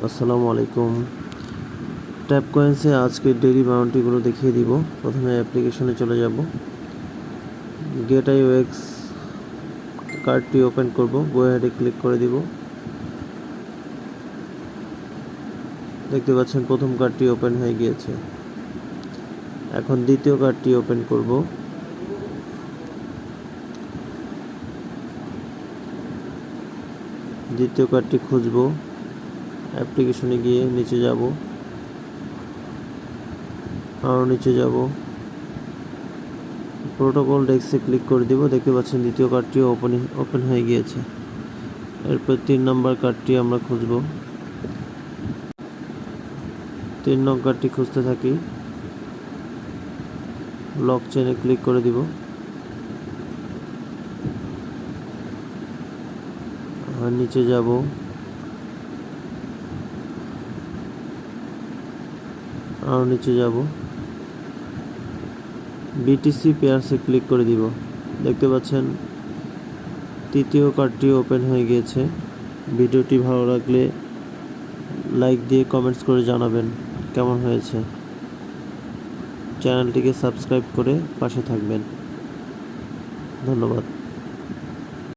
আসসালামু আলাইকুম। ট্যাপ কয়েন্সে আজকে ডেইলি বাউন্টিগুলো দেখিয়ে দিব। প্রথমে অ্যাপ্লিকেশনে চলে যাব, গেট আইওএক্স কার্ডটি ওপেন করব, গো হেডে ক্লিক করে দিব। দেখতে পাচ্ছেন প্রথম কার্ডটি ওপেন হয়ে গিয়েছে। এখন দ্বিতীয় কার্ডটি ওপেন করব। দ্বিতীয় কার্ডটি খুঁজব, অ্যাপ্লিকেশনে গিয়ে নিচে যাব, আরও নিচে যাব, প্রোটোকল ডেস্কে ক্লিক করে দিব। দেখতে পাচ্ছেন দ্বিতীয় কার্ডটিও ওপেন হয়ে গিয়েছে। এরপর 3 নম্বর কার্ডটি আমরা খুঁজব। 3 নং কার্ডটি খুঁজতে থাকি, লক চেনে ক্লিক করে দিব। আর নিচে যাব, আরও নিচে যাব, বিটিসি পেয়ারসে ক্লিক করে দিব। দেখতে পাচ্ছেন তৃতীয় কার্ডটি ওপেন হয়ে গিয়েছে। ভিডিওটি ভালো লাগলে লাইক দিয়ে কমেন্টস করে জানাবেন কেমন হয়েছে। চ্যানেলটিকে সাবস্ক্রাইব করে পাশে থাকবেন। ধন্যবাদ।